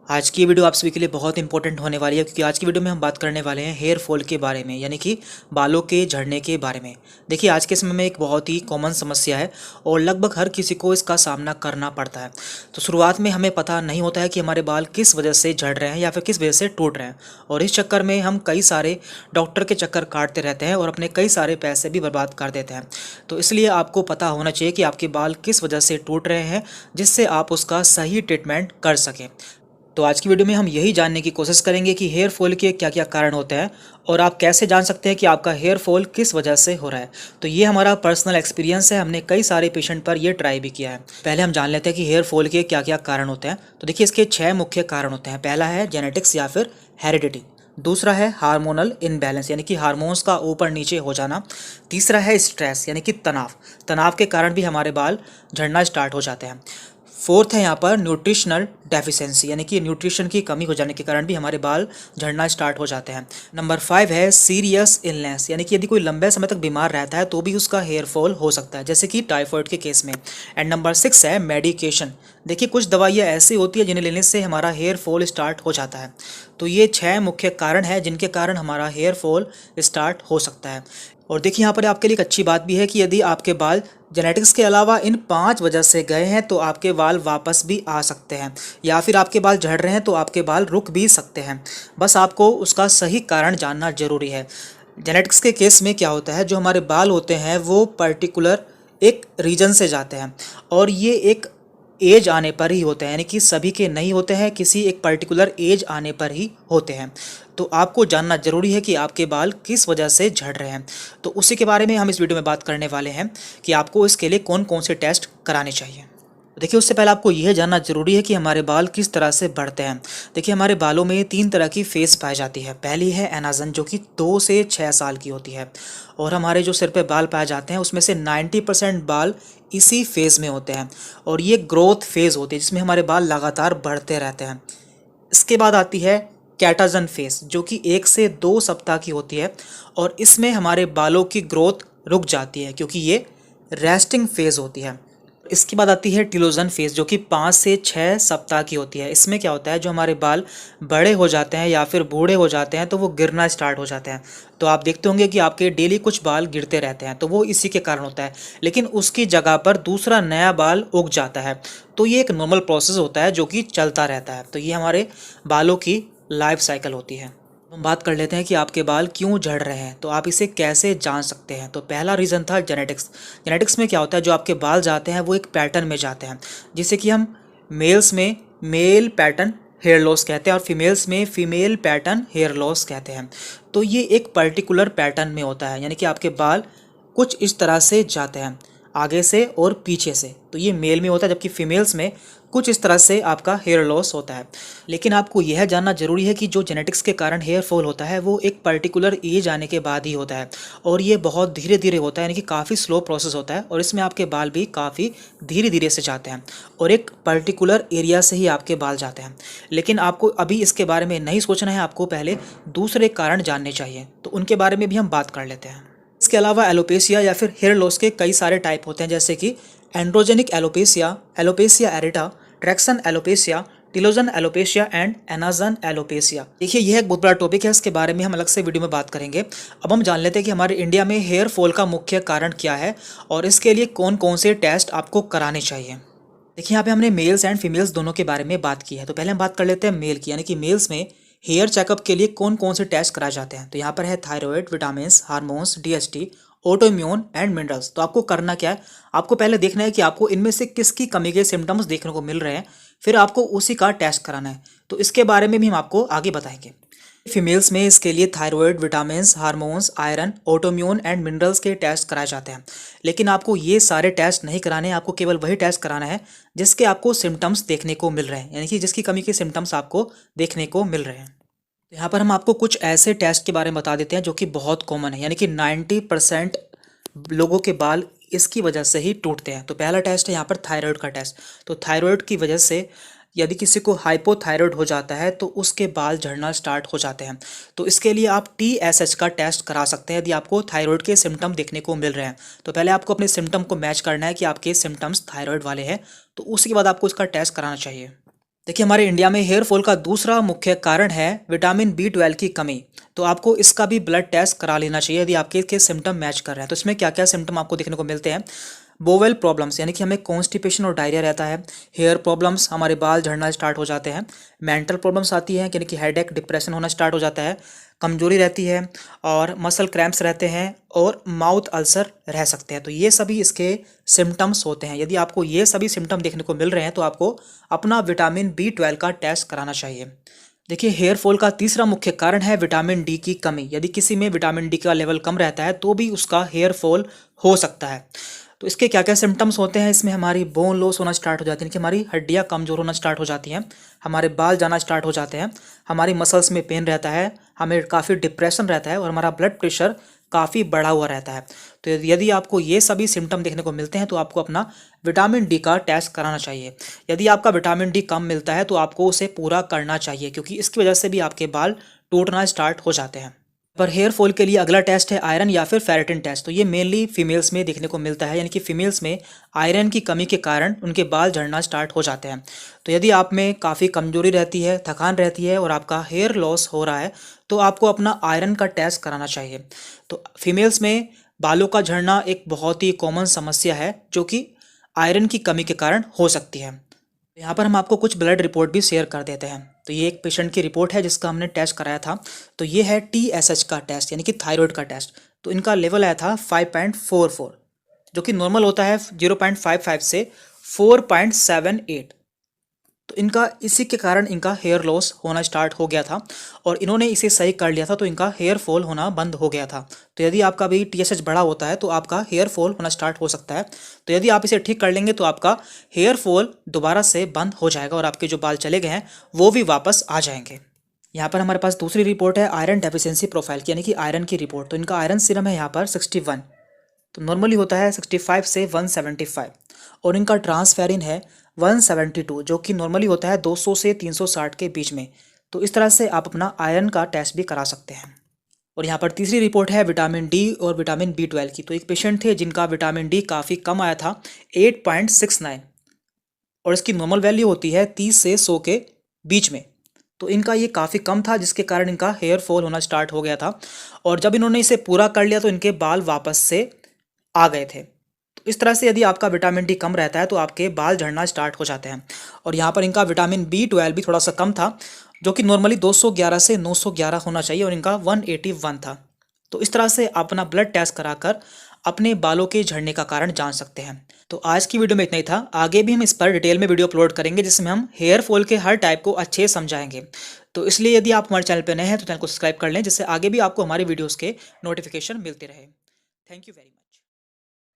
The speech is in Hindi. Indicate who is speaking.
Speaker 1: आज की वीडियो आप सभी के लिए बहुत इंपॉर्टेंट होने वाली है क्योंकि आज की वीडियो में हम बात करने वाले हैं हेयर फॉल के बारे में, यानी कि बालों के झड़ने के बारे में। देखिए, आज के समय में एक बहुत ही कॉमन समस्या है और लगभग हर किसी को इसका सामना करना पड़ता है। तो शुरुआत में हमें पता नहीं होता है कि हमारे बाल किस वजह से झड़ रहे हैं या फिर किस वजह से टूट रहे हैं, और इस चक्कर में हम कई सारे डॉक्टर के चक्कर काटते रहते हैं और अपने कई सारे पैसे भी बर्बाद कर देते हैं। तो इसलिए आपको पता होना चाहिए कि आपके बाल किस वजह से टूट रहे हैं, जिससे आप उसका सही ट्रीटमेंट कर सकें। तो आज की वीडियो में हम यही जानने की कोशिश करेंगे कि हेयर फॉल के क्या क्या कारण होते हैं और आप कैसे जान सकते हैं कि आपका हेयर फॉल किस वजह से हो रहा है। तो ये हमारा पर्सनल एक्सपीरियंस है, हमने कई सारे पेशेंट पर ये ट्राई भी किया है। पहले हम जान लेते हैं कि हेयर फॉल के क्या क्या कारण होते हैं। तो देखिए, इसके 6 मुख्य कारण होते हैं। पहला है जेनेटिक्स या फिर हेरिडिटी। दूसरा है हार्मोनल इनबैलेंस, यानी कि हार्मोन्स का ऊपर नीचे हो जाना। तीसरा है स्ट्रेस, यानी कि तनाव। तनाव के कारण भी हमारे बाल झड़ना स्टार्ट हो जाते हैं। फोर्थ है यहाँ पर न्यूट्रिशनल डेफिशिएंसी, यानी कि न्यूट्रिशन की कमी हो जाने के कारण भी हमारे बाल झड़ना स्टार्ट हो जाते हैं। नंबर 5 है सीरियस इलनेस, यानी कि यदि कोई लंबे समय तक बीमार रहता है तो भी उसका हेयर फॉल हो सकता है, जैसे कि टाइफाइड के केस में। एंड नंबर 6 है मेडिकेशन। देखिए, कुछ दवाइयाँ ऐसी होती है जिन्हें लेने से हमारा हेयर फॉल स्टार्ट हो जाता है। तो ये 6 मुख्य कारण हैं जिनके कारण हमारा हेयर फॉल स्टार्ट हो सकता है। और देखिए, यहाँ पर आपके लिए एक अच्छी बात भी है कि यदि आपके बाल जेनेटिक्स के अलावा इन 5 वजह से गए हैं तो आपके बाल वापस भी आ सकते हैं, या फिर आपके बाल झड़ रहे हैं तो आपके बाल रुक भी सकते हैं। बस आपको उसका सही कारण जानना जरूरी है। जेनेटिक्स के केस में क्या होता है, जो हमारे बाल होते हैं वो पर्टिकुलर एक रीजन से जाते हैं और ये एक एज आने पर ही होते हैं, यानी कि सभी के नहीं होते हैं, किसी एक पर्टिकुलर एज आने पर ही होते हैं। तो आपको जानना जरूरी है कि आपके बाल किस वजह से झड़ रहे हैं। तो उसी के बारे में हम इस वीडियो में बात करने वाले हैं कि आपको इसके लिए कौन कौन से टेस्ट कराने चाहिए। देखिए, उससे पहले आपको यह जानना जरूरी है कि हमारे बाल किस तरह से बढ़ते हैं। देखिए, हमारे बालों में 3 तरह की फेस पाई जाती है। पहली है एनाजन, जो कि 2 से 6 साल की होती है, और हमारे जो सिर पे बाल पाए जाते हैं उसमें से 90% बाल इसी फेज़ में होते हैं, और ये ग्रोथ फेज़ होती है जिसमें हमारे बाल लगातार बढ़ते रहते हैं। इसके बाद आती है कैटाजन फेस, जो कि 1 से 2 सप्ताह की होती है, और इसमें हमारे बालों की ग्रोथ रुक जाती है क्योंकि ये रेस्टिंग फेज़ होती है। इसके बाद आती है टिलोजन फेज, जो कि 5 से 6 सप्ताह की होती है। इसमें क्या होता है, जो हमारे बाल बड़े हो जाते हैं या फिर बूढ़े हो जाते हैं तो वो गिरना स्टार्ट हो जाते हैं। तो आप देखते होंगे कि आपके डेली कुछ बाल गिरते रहते हैं, तो वो इसी के कारण होता है, लेकिन उसकी जगह पर दूसरा नया बाल उग जाता है। तो ये एक नॉर्मल प्रोसेस होता है जो कि चलता रहता है। तो ये हमारे बालों की लाइफ साइकिल होती है। हम बात कर लेते हैं कि आपके बाल क्यों झड़ रहे हैं, तो आप इसे कैसे जान सकते हैं। तो पहला रीज़न था जेनेटिक्स। जेनेटिक्स में क्या होता है, जो आपके बाल जाते हैं वो एक पैटर्न में जाते हैं, जिसे कि हम मेल्स में मेल पैटर्न हेयर लॉस कहते हैं और फीमेल्स में फीमेल पैटर्न हेयर लॉस कहते हैं। तो ये एक पर्टिकुलर पैटर्न में होता है, यानी कि आपके बाल कुछ इस तरह से जाते हैं, आगे से और पीछे से। तो ये मेल में होता है, जबकि फीमेल्स में कुछ इस तरह से आपका हेयर लॉस होता है। लेकिन आपको यह जानना जरूरी है कि जो जेनेटिक्स के कारण हेयर फॉल होता है वो एक पर्टिकुलर एज आने के बाद ही होता है, और ये बहुत धीरे धीरे होता है, यानी कि काफ़ी स्लो प्रोसेस होता है, और इसमें आपके बाल भी काफ़ी धीरे धीरे से जाते हैं और एक पर्टिकुलर एरिया से ही आपके बाल जाते हैं। लेकिन आपको अभी इसके बारे में नहीं सोचना है, आपको पहले दूसरे कारण जानने चाहिए, तो उनके बारे में भी हम बात कर लेते हैं। इसके अलावा एलोपेशिया या फिर हेयर लॉस के कई सारे टाइप होते हैं, जैसे कि androgenic alopecia, alopecia areata, traction alopecia, telogen alopecia and anagen alopecia. देखिए, यह एक बहुत बड़ा टॉपिक है, इसके बारे में हम अलग से वीडियो में बात करेंगे। अब हम जान लेते हैं कि हमारे इंडिया में हेयर फॉल का मुख्य कारण क्या है और इसके लिए कौन कौन से टेस्ट आपको कराने चाहिए। देखिए, यहाँ पे हमने मेल्स एंड फीमेल्स दोनों के बारे में बात की है। तो पहले हम बात कर लेते हैं मेल की, यानी कि मेल्स में हेयर चेकअप के लिए कौन कौन से टेस्ट कराए जाते हैं। तो यहाँ पर है thyroid, vitamins, hormones, DHT, autoimmune and minerals. तो आपको करना क्या है, आपको पहले देखना है कि आपको इनमें से किसकी कमी के सिम्टम्स देखने को मिल रहे हैं, फिर आपको उसी का टेस्ट कराना है। तो इसके बारे में भी हम आपको आगे बताएंगे। फीमेल्स में इसके लिए thyroid, vitamins, hormones, iron, autoimmune and minerals के टेस्ट कराए जाते हैं। लेकिन आपको ये सारे टेस्ट नहीं कराने हैं, आपको केवल वही टेस्ट कराना है जिसके आपको सिम्टम्स देखने को मिल रहे हैं, यानी कि जिसकी कमी के सिम्टम्स आपको देखने को मिल रहे हैं। यहाँ पर हम आपको कुछ ऐसे टेस्ट के बारे में बता देते हैं जो कि बहुत कॉमन है, यानी कि 90% लोगों के बाल इसकी वजह से ही टूटते हैं। तो पहला टेस्ट है यहाँ पर थायराइड का टेस्ट। तो थायराइड की वजह से यदि किसी को हाइपोथायराइड हो जाता है तो उसके बाल झड़ना स्टार्ट हो जाते हैं। तो इसके लिए आप TSH का टेस्ट करा सकते हैं यदि आपको थायराइड के सिम्टम देखने को मिल रहे हैं। तो पहले आपको अपने सिम्टम को मैच करना है कि आपके सिम्टम्स थायराइड वाले हैं, तो उसके बाद आपको इसका टेस्ट कराना चाहिए। देखिए हमारे इंडिया में हेयर फॉल का दूसरा मुख्य कारण है विटामिन B12 की कमी। तो आपको इसका भी ब्लड टेस्ट करा लेना चाहिए यदि आपके के सिम्टम मैच कर रहे हैं। तो इसमें क्या क्या सिम्टम आपको देखने को मिलते हैं। बोवेल प्रॉब्लम्स यानी कि हमें कॉन्स्टिपेशन और डायरिया रहता है। हेयर प्रॉब्लम्स, हमारे बाल झड़ना स्टार्ट हो जाते हैं। मेंटल प्रॉब्लम्स आती हैं यानी कि हेडेक, डिप्रेशन होना स्टार्ट हो जाता है। कमजोरी रहती है और मसल क्रैम्प्स रहते हैं और माउथ अल्सर रह सकते हैं। तो ये सभी इसके सिम्टम्स होते हैं। यदि आपको ये सभी सिम्टम देखने को मिल रहे हैं तो आपको अपना विटामिन B12 का टेस्ट कराना चाहिए। देखिए हेयर फॉल का तीसरा मुख्य कारण है विटामिन डी की कमी। यदि किसी में विटामिन डी का लेवल कम रहता है तो भी उसका हेयर फॉल हो सकता है। तो इसके क्या क्या सिम्टम्स होते हैं, इसमें हमारी बोन लॉस होना स्टार्ट हो जाती है कि हमारी हड्डियां कमज़ोर होना स्टार्ट हो जाती हैं, हमारे बाल जाना स्टार्ट हो जाते हैं, हमारी मसल्स में पेन रहता है, हमें काफ़ी डिप्रेशन रहता है और हमारा ब्लड प्रेशर काफ़ी बढ़ा हुआ रहता है। तो यदि आपको ये सभी सिम्टम देखने को मिलते हैं तो आपको अपना विटामिन डी का टेस्ट कराना चाहिए। यदि आपका विटामिन डी कम मिलता है तो आपको उसे पूरा करना चाहिए क्योंकि इसकी वजह से भी आपके बाल टूटना स्टार्ट हो जाते हैं। पर हेयर फॉल के लिए अगला टेस्ट है आयरन या फिर फेरेटिन टेस्ट। तो ये मेनली फीमेल्स में देखने को मिलता है यानी कि फीमेल्स में आयरन की कमी के कारण उनके बाल झड़ना स्टार्ट हो जाते हैं। तो यदि आप में काफ़ी कमजोरी रहती है, थकान रहती है और आपका हेयर लॉस हो रहा है तो आपको अपना आयरन का टेस्ट कराना चाहिए। तो फीमेल्स में बालों का झड़ना एक बहुत ही कॉमन समस्या है जो कि आयरन की कमी के कारण हो सकती है। यहाँ पर हम आपको कुछ ब्लड रिपोर्ट भी शेयर कर देते हैं। तो ये एक पेशेंट की रिपोर्ट है जिसका हमने टेस्ट कराया था। तो ये है TSH का टेस्ट यानी कि थायराइड का टेस्ट। तो इनका लेवल आया था 5.44 जो कि नॉर्मल होता है 0.55 से 4.78। तो इनका इसी के कारण इनका हेयर लॉस होना स्टार्ट हो गया था और इन्होंने इसे सही कर लिया था तो इनका हेयर फॉल होना बंद हो गया था। तो यदि आपका भी TSH बड़ा होता है तो आपका हेयर फॉल होना स्टार्ट हो सकता है। तो यदि आप इसे ठीक कर लेंगे तो आपका हेयर फॉल दोबारा से बंद हो जाएगा और आपके जो बाल चले गए हैं वो भी वापस आ जाएंगे। यहाँ पर हमारे पास दूसरी रिपोर्ट है आयरन डेफिशिएंसी प्रोफाइल की यानी कि आयरन की रिपोर्ट। तो इनका आयरन सीरम है यहाँ पर 61। तो नॉर्मली होता है 65 से 175 और इनका ट्रांसफेरिन है 172 जो कि नॉर्मली होता है 200 से 360 के बीच में। तो इस तरह से आप अपना आयरन का टेस्ट भी करा सकते हैं। और यहाँ पर तीसरी रिपोर्ट है विटामिन डी और विटामिन B12 की। तो एक पेशेंट थे जिनका विटामिन डी काफ़ी कम आया था 8.69 और इसकी नॉर्मल वैल्यू होती है 30 से 100 के बीच में। तो इनका ये काफ़ी कम था जिसके कारण इनका हेयर फॉल होना स्टार्ट हो गया था और जब इन्होंने इसे पूरा कर लिया तो इनके बाल वापस से आ गए थे। तो इस तरह से यदि आपका विटामिन डी कम रहता है तो आपके बाल झड़ना स्टार्ट हो जाते हैं। और यहाँ पर इनका विटामिन B12 भी थोड़ा सा कम था जो कि नॉर्मली 211 से 911 होना चाहिए और इनका 181 था। तो इस तरह से आप अपना ब्लड टेस्ट कराकर अपने बालों के झड़ने का कारण जान सकते हैं। तो आज की वीडियो में इतना ही था। आगे भी हम इस पर डिटेल में वीडियो अपलोड करेंगे जिसमें हम हेयर फॉल के हर टाइप को अच्छे से समझाएंगे। तो इसलिए यदि आप हमारे चैनल पर नए हैं तो चैनल को सब्सक्राइब कर लें जिससे आगे भी आपको हमारी वीडियोज़ के नोटिफिकेशन मिलते रहे। Thank you very much.